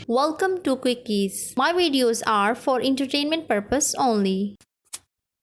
Welcome to Quickies. My videos are for entertainment purpose only.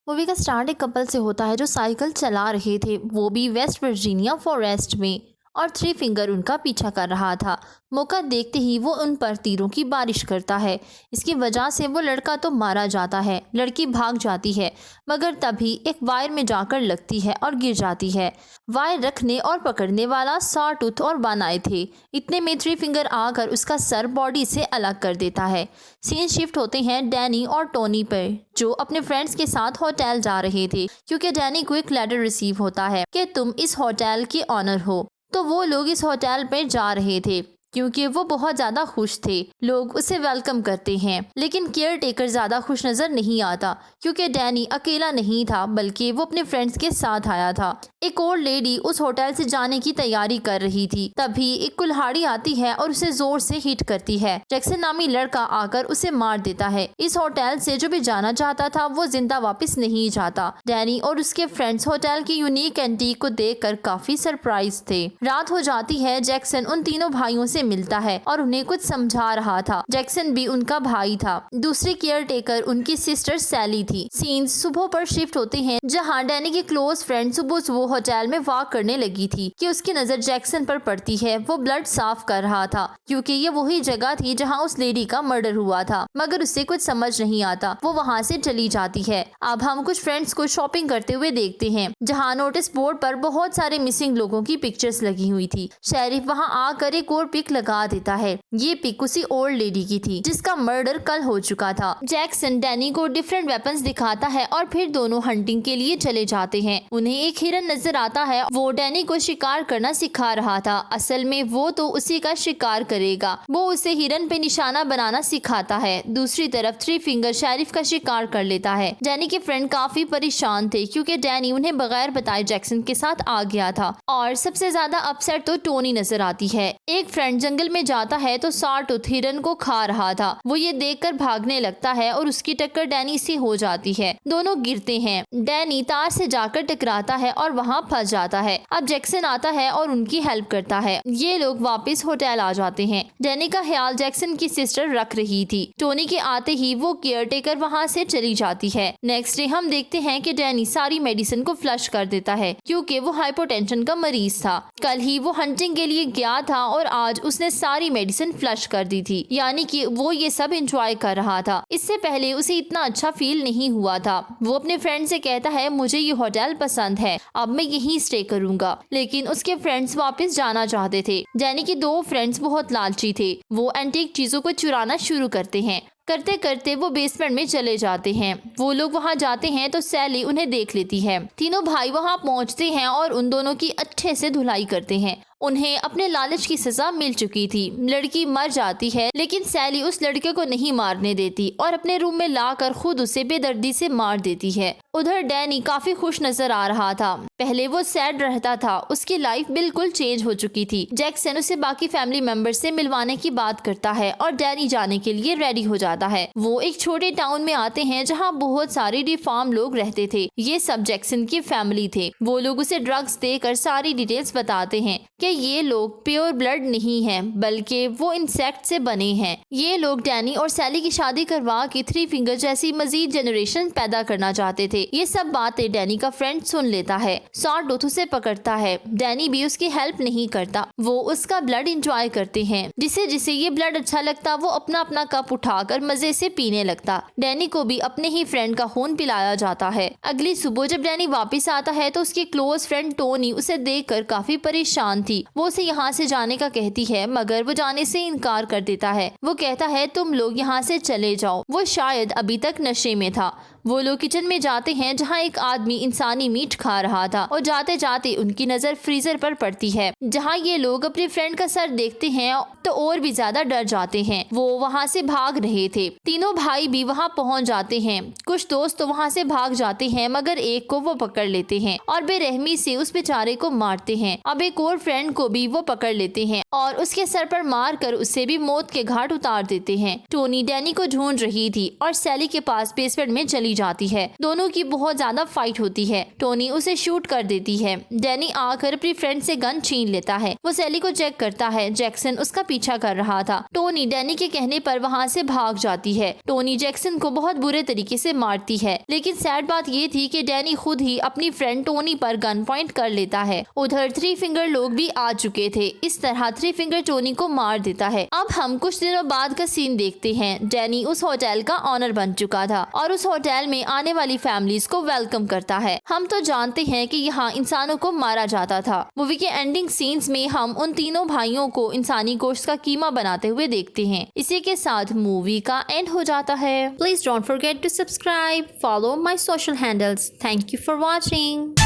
Movie का start एक couple से होता है जो साइकिल चला रहे थे, वो भी वेस्ट वर्जीनिया फॉरेस्ट में, और थ्री फिंगर उनका पीछा कर रहा था। मौका देखते ही वो उन पर तीरों की बारिश करता है। इसकी वजह से वो लड़का तो मारा जाता है, लड़की भाग जाती है, मगर तभी एक वायर में जाकर लगती है और गिर जाती है। वायर रखने और पकड़ने वाला सॉटूथ और वन आए थे। इतने में थ्री फिंगर आकर उसका सर बॉडी से अलग कर देता है। सीन शिफ्ट होते हैं डैनी और टोनी पर, जो अपने फ्रेंड्स के साथ होटल जा रहे थे, क्योंकि डैनी को एक लेटर रिसीव होता है कि तुम इस होटल के ऑनर हो। तो वो लोग इस होटल पे जा रहे थे क्योंकि वो बहुत ज़्यादा खुश थे। लोग उसे वेलकम करते हैं, लेकिन केयर टेकर ज़्यादा खुश नज़र नहीं आता क्योंकि डैनी अकेला नहीं था, बल्कि वो अपने फ्रेंड्स के साथ आया था। एक और लेडी उस होटल से जाने की तैयारी कर रही थी। तभी एक कुल्हाड़ी आती है और उसे जोर से हिट करती है। जैक्सन नामी लड़का आकर उसे मार देता है। इस होटल से जो भी जाना चाहता था वो जिंदा वापस नहीं जाता। डैनी और उसके फ्रेंड्स होटल की यूनिक एंटीक को देखकर काफी सरप्राइज थे। रात हो जाती है। जैक्सन उन तीनों भाइयों से मिलता है और उन्हें कुछ समझा रहा था। जैक्सन भी उनका भाई था। दूसरी केयर टेकर उनकी सिस्टर सैली थी। सीन्स सुबह पर शिफ्ट होते हैं, जहां डैनी की क्लोज फ्रेंड सुबह होटल में वॉक करने लगी थी कि उसकी नजर जैक्सन पर पड़ती है। वो ब्लड साफ कर रहा था क्योंकि ये वही जगह थी जहां उस लेडी का मर्डर हुआ था, मगर उसे कुछ समझ नहीं आता। वो वहां से चली जाती है। अब हम कुछ फ्रेंड्स को शॉपिंग करते हुए देखते हैं, जहां नोटिस बोर्ड पर बहुत सारे मिसिंग लोगों की पिक्चर्स लगी हुई थी। शेरिफ वहां आकर एक और पिक लगा देता है। ये पिक उसी ओल्ड लेडी की थी जिसका मर्डर कल हो चुका था। जैक्सन डैनी को डिफरेंट वेपन्स दिखाता है और फिर दोनों हंटिंग के लिए चले जाते हैं। उन्हें एक हिरन नजर आता है। वो डैनी को शिकार करना सिखा रहा था। असल में वो तो उसी का शिकार करेगा। वो उसे हिरन पे निशाना बनाना सिखाता है। दूसरी तरफ थ्री फिंगर शेरिफ का शिकार कर लेता है। डैनी के फ्रेंड काफी परेशान थे क्योंकि डैनी उन्हें बगैर बताए जैक्सन के साथ आ गया था। और सबसे ज्यादा अपसेट तो टोनी नजर आती है। एक फ्रेंड जंगल में जाता है तो सॉटूथ हिरन को खा रहा था। वो ये देखकर भागने लगता है और उसकी टक्कर डैनी से हो जाती है। दोनों गिरते हैं। डैनी तार से जाकर टकराता है और वहाँ फंस जाता है। अब जैक्सन आता है और उनकी हेल्प करता है। ये लोग वापस होटल आ जाते हैं। डैनी का ख्याल जैक्सन की सिस्टर रख रही थी। टोनी के आते ही वो केयर टेकर वहाँ से चली जाती है। नेक्स्ट डे हम देखते हैं कि डैनी सारी मेडिसिन को फ्लश कर देता है क्योंकि वो हाइपोटेंशन का मरीज था। कल ही वो हंटिंग के लिए गया था और आज उसने सारी मेडिसिन फ्लश कर दी थी, यानी कि वो ये सब एंजॉय कर रहा था। इससे पहले उसे इतना अच्छा फील नहीं हुआ था। वो अपने फ्रेंड से कहता है मुझे ये होटल पसंद है, अब मैं यहीं स्टे करूंगा। लेकिन उसके फ्रेंड्स वापस जाना चाहते थे। डैनी के दो फ्रेंड्स बहुत लालची थे। वो एंटीक चीजों को चुराना शुरू करते हैं। करते करते वो बेसमेंट में चले जाते हैं। वो लोग वहाँ जाते हैं तो सैली उन्हें देख लेती है। तीनों भाई वहाँ पहुँचते हैं और उन दोनों की अच्छे से धुलाई करते हैं। उन्हें अपने लालच की सजा मिल चुकी थी। लड़की मर जाती है, लेकिन सैली उस लड़के को नहीं मारने देती और अपने रूम में लाकर खुद उसे बेदर्दी से मार देती है। उधर डैनी काफी खुश नजर आ रहा था। पहले वो सैड रहता था। उसकी लाइफ बिल्कुल चेंज हो चुकी थी। जैक्सन उसे बाकी फैमिली मेंबर से मिलवाने की बात करता है और डैनी जाने के लिए रेडी हो जाता है। वो एक छोटे टाउन में आते हैं जहाँ बहुत सारे डिफॉर्म लोग रहते थे। ये सब जैक्सन की फैमिली थे। वो लोग उसे ड्रग्स देकर सारी डिटेल्स बताते हैं कि ये लोग प्योर ब्लड नहीं हैं, बल्कि वो इंसेक्ट से बने हैं। ये लोग डैनी और सैली की शादी करवा के थ्री फिंगर जैसी मजीद जनरेशन पैदा करना चाहते थे। ये सब बातें डैनी का फ्रेंड सुन लेता है। सॉटूथ उसे पकड़ता है। डैनी भी उसकी हेल्प नहीं करता। वो उसका ब्लड इंजॉय करते हैं। जिसे जिसे ये ब्लड अच्छा लगता वो अपना अपना कप उठाकर मजे से पीने लगता। डैनी को भी अपने ही फ्रेंड का खून पिलाया जाता है। अगली सुबह जब डैनी वापस आता है तो उसकी क्लोज फ्रेंड टोनी उसे देखकर काफी परेशान थी। वो उसे यहाँ से जाने का कहती है, मगर वो जाने से इनकार कर देता है। वो कहता है तुम लोग यहाँ से चले जाओ। वो शायद अभी तक नशे में था। वो लोग किचन में जाते हैं जहाँ एक आदमी इंसानी मीट खा रहा था और जाते जाते उनकी नजर फ्रीजर पर पड़ती है, जहाँ ये लोग अपने फ्रेंड का सर देखते हैं तो और भी ज्यादा डर जाते हैं। वो वहाँ से भाग रहे थे। तीनों भाई भी वहाँ पहुँच जाते हैं। कुछ दोस्त तो वहाँ से भाग जाते हैं, मगर एक को वो पकड़ लेते हैं और बेरहमी से उस बेचारे को मारते हैं। अब एक और फ्रेंड को भी वो पकड़ लेते हैं और उसके सर पर मार कर उसे भी मौत के घाट उतार देते हैं। टोनी डैनी को ढूंढ रही थी और सैली के पास बेसमेंट में चली जाती है। दोनों की बहुत ज्यादा फाइट होती है। टोनी उसे शूट कर देती है। डैनी आकर अपनी फ्रेंड से गन छीन लेता है। वो सैली को चेक करता है। जैक्सन उसका पीछा कर रहा था। टोनी डैनी के कहने पर वहाँ से भाग जाती है। टोनी जैक्सन को बहुत बुरे तरीके से मारती है, लेकिन सैड बात ये थी कि डैनी खुद ही अपनी फ्रेंड टोनी पर गन पॉइंट कर लेता है। उधर थ्री फिंगर लोग भी आ चुके थे। इस तरह थ्री फिंगर टोनी को मार देता है। अब हम कुछ दिनों बाद का सीन देखते हैं। डैनी उस होटल का ऑनर बन चुका था और उस होटल में आने वाली फैमिलीज को वेलकम करता है। हम तो जानते हैं कि यहाँ इंसानों को मारा जाता था। मूवी के एंडिंग सीन्स में हम उन तीनों भाइयों को इंसानी गोश्त का कीमा बनाते हुए देखते हैं। इसी के साथ मूवी का एंड हो जाता है। Please don't forget to subscribe, follow my social handles. Thank you for watching.